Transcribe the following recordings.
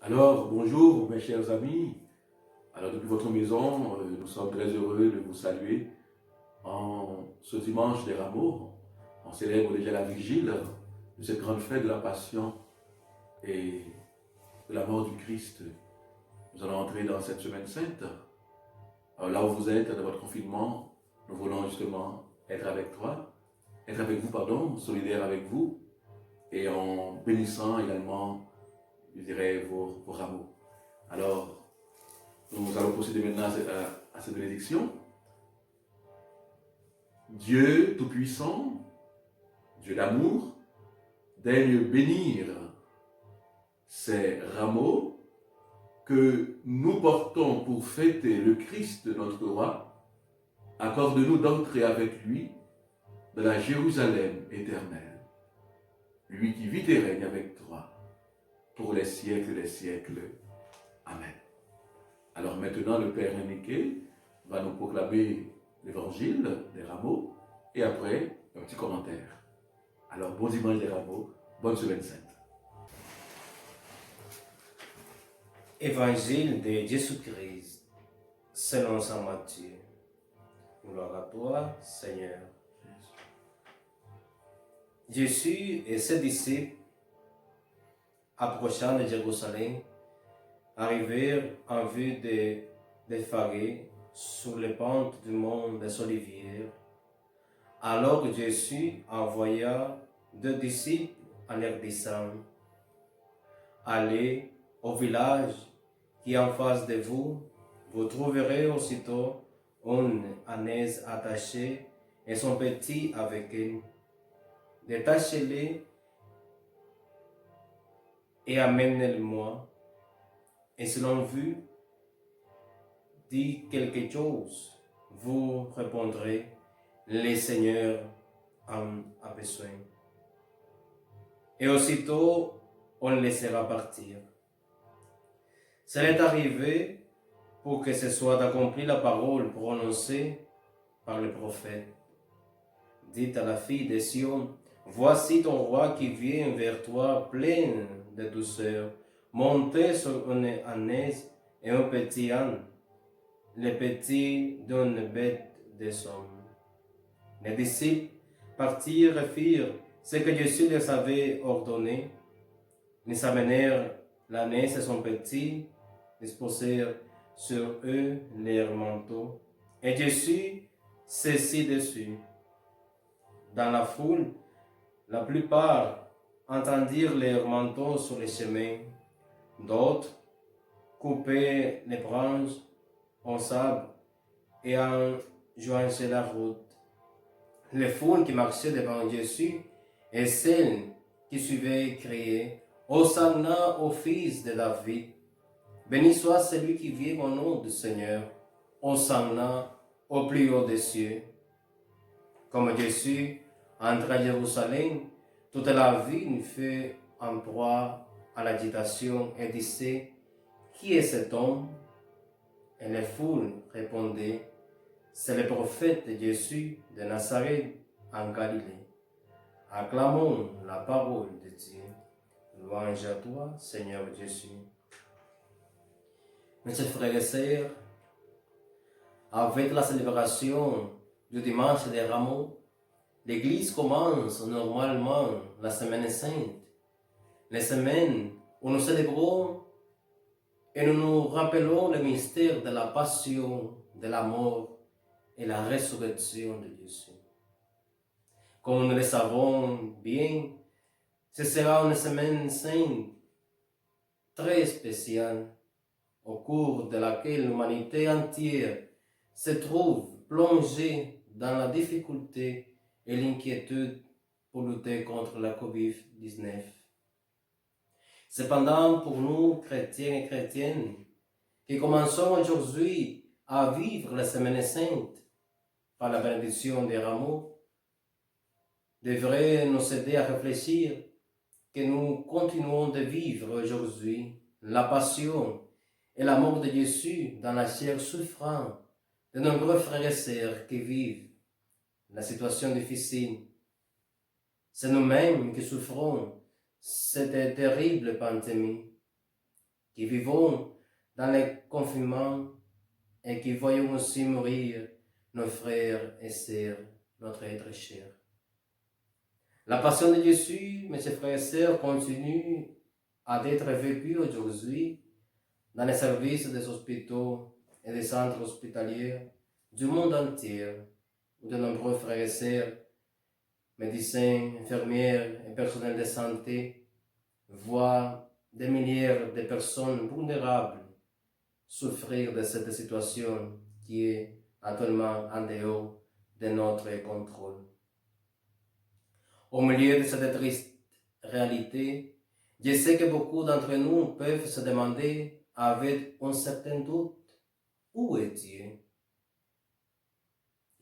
Alors, bonjour mes chers amis. Alors, depuis votre maison, nous sommes très heureux de vous saluer en ce dimanche des Rameaux. On célèbre déjà la vigile de cette grande fête de la Passion et de la mort du Christ. Nous allons entrer dans cette semaine sainte. Alors, là où vous êtes, dans votre confinement, nous voulons justement être avec vous, pardon, solidaires avec vous et en bénissant également, je dirais, vos rameaux. Alors, nous allons procéder maintenant à cette bénédiction. Dieu Tout-Puissant, Dieu d'amour, daigne bénir ces rameaux que nous portons pour fêter le Christ notre roi. Accorde-nous d'entrer avec lui dans la Jérusalem éternelle. Lui qui vit et règne avec toi pour les siècles des siècles. Amen. Alors maintenant, le Père Héniquet va nous proclamer l'évangile des rameaux et après, un petit commentaire. Alors, bon dimanche des rameaux, bonne semaine sainte. Évangile de Jésus-Christ, selon saint Matthieu. Gloire à toi, Seigneur. Jésus et ses disciples, approchant de Jérusalem, arrivèrent en vue des Pharaons sur les pentes du mont des Oliviers. Alors Jésus envoya 2 disciples en leur disant: Allez au village qui est en face de vous, vous trouverez aussitôt une ânaise attachée et son petit avec elle. Détachez-les et amenez-le-moi. Et selon vous dit quelque chose, vous répondrez: le Seigneur en a besoin. Et aussitôt, on le laissera partir. Cela est arrivé pour que ce soit accomplie la parole prononcée par le prophète. Dites à la fille de Sion: voici ton roi qui vient vers toi plein de douceur, monté sur une ânaise et un petit âne, le petit d'une bête de somme. Les disciples partirent et firent ce que Jésus leur avait ordonné. Ils amenèrent l'ânesse et son petit, disposèrent sur eux leurs manteaux, et Jésus s'assit dessus. Dans la foule, la plupart entendirent leurs manteaux sur les chemins, d'autres coupaient les branches en sabre et en joignaient la route. Les foules qui marchaient devant Jésus et celles qui suivaient criaient: Hosanna au fils de David. Béni soit celui qui vient au nom du Seigneur. Hosanna au plus haut des cieux. Comme Jésus entra à Jérusalem, toute la ville fut en proie à l'agitation et disait: Qui est cet homme? Et les foules répondaient: C'est le prophète Jésus de Nazareth en Galilée. Acclamons la parole de Dieu. Louange à toi, Seigneur Jésus. Mes chers frères et sœurs, avec la célébration du dimanche des Rameaux, l'Église commence normalement la Semaine Sainte, les semaines où nous célébrons et nous nous rappelons le mystère de la passion, de la mort et la résurrection de Jésus. Comme nous le savons bien, ce sera une Semaine Sainte très spéciale, au cours de laquelle l'humanité entière se trouve plongée dans la difficulté et l'inquiétude pour lutter contre la COVID-19. Cependant, pour nous, chrétiens et chrétiennes, qui commençons aujourd'hui à vivre la Semaine Sainte par la bénédiction des rameaux, devrait nous aider à réfléchir que nous continuons de vivre aujourd'hui la passion et la mort de Jésus dans la chair souffrante de nombreux frères et sœurs qui vivent la situation difficile. C'est nous-mêmes qui souffrons cette terrible pandémie. qui vivons dans les confinements et qui voyons aussi mourir nos frères et sœurs, notre être cher. La passion de Jésus, mes frères et sœurs, continue à être vécue aujourd'hui dans les services des hôpitaux et des centres hospitaliers du monde entier, où de nombreux frères et sœurs, médecins, infirmières et personnels de santé voient des milliers de personnes vulnérables souffrir de cette situation qui est actuellement en dehors de notre contrôle. Au milieu de cette triste réalité, je sais que beaucoup d'entre nous peuvent se demander avec un certain doute, où est Dieu?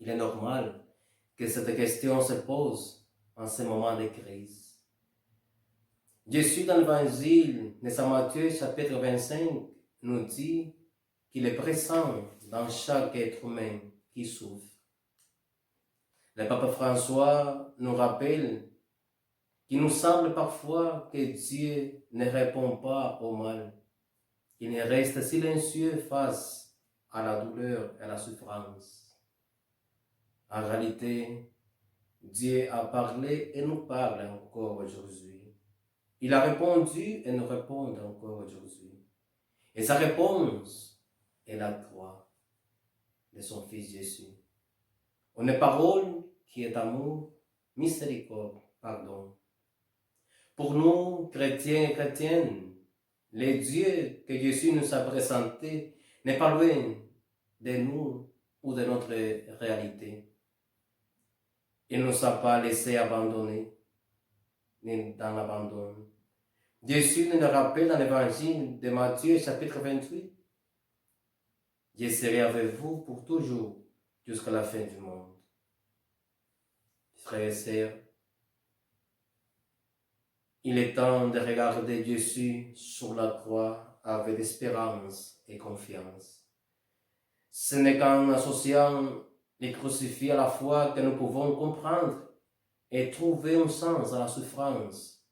Il est normal que cette question se pose en ce moment de crise. Jésus dans l'évangile de Saint Matthieu chapitre 25 nous dit qu'il est présent dans chaque être humain qui souffre. Le pape François nous rappelle qu'il nous semble parfois que Dieu ne répond pas au mal, qu'il ne reste silencieux face à la douleur et à la souffrance. En réalité, Dieu a parlé et nous parle encore aujourd'hui. Il a répondu et nous répond encore aujourd'hui. Et sa réponse est la croix de son Fils Jésus. Une parole qui est amour, miséricorde, pardon. Pour nous, chrétiens et chrétiennes, le Dieu que Jésus nous a présenté n'est pas loin de nous ou de notre réalité. Il ne nous a pas laissés abandonner, ni dans l'abandon. Jésus nous le rappelle dans l'évangile de Matthieu, chapitre 28. Je serai avec vous pour toujours, jusqu'à la fin du monde. Frères et sœurs, il est temps de regarder Jésus sur la croix avec espérance et confiance. Ce n'est qu'en associant les crucifix à la foi que nous pouvons comprendre et trouver un sens à la souffrance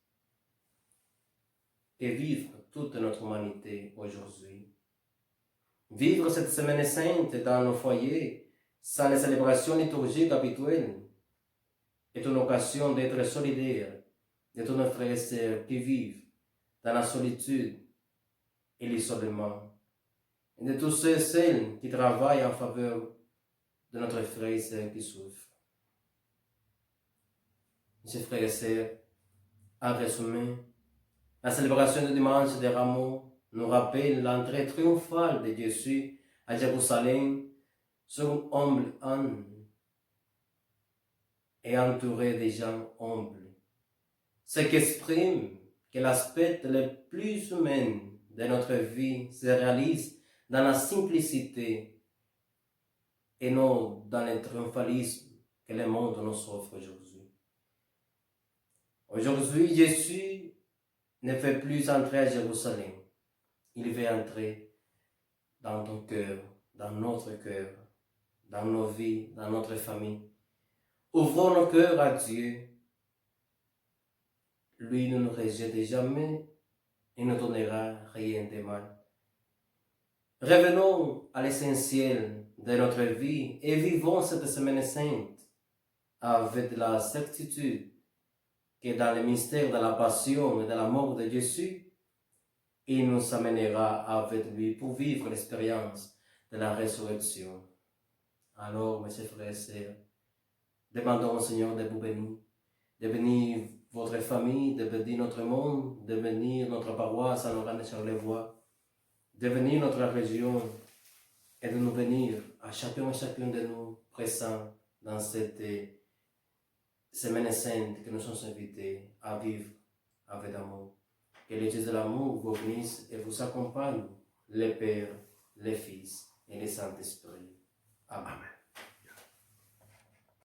et vivre toute notre humanité aujourd'hui. Vivre cette semaine sainte dans nos foyers, sans les célébrations liturgiques habituelles, est une occasion d'être solidaire de tous nos frères et sœurs qui vivent dans la solitude et l'isolement, et de tous ceux et celles qui travaillent en faveur de notre frère et sœur qui souffrent. Mes frères et sœurs, en résumé, la célébration du dimanche des Rameaux nous rappelle l'entrée triomphale de Jésus à Jérusalem sur un humble âne et entouré de gens humbles. Ce qui exprime que l'aspect le plus humain de notre vie se réalise dans la simplicité et non dans le triomphalisme que le monde nous offre aujourd'hui. Aujourd'hui, Jésus ne fait plus entrer à Jérusalem. Il veut entrer dans ton cœur, dans notre cœur, dans nos vies, dans notre famille. Ouvrons nos cœurs à Dieu. Lui ne nous rejette jamais et ne donnera rien de mal. Revenons à l'essentiel de notre vie et vivons cette semaine sainte avec la certitude que dans le mystère de la passion et de la mort de Jésus, il nous amènera avec lui pour vivre l'expérience de la résurrection. Alors, mes frères et sœurs, demandons au Seigneur de vous bénir, de bénir votre famille, de bénir notre monde, de bénir notre paroisse à Saint-Laurent de Charlevoix, de bénir notre région et de nous bénir à chacun et chacune de nous présents dans cette semaine sainte que nous sommes invités à vivre avec amour. Que le Dieu de l'amour vous bénisse et vous accompagne, le Père, le Fils et le Saint-Esprit. Amen.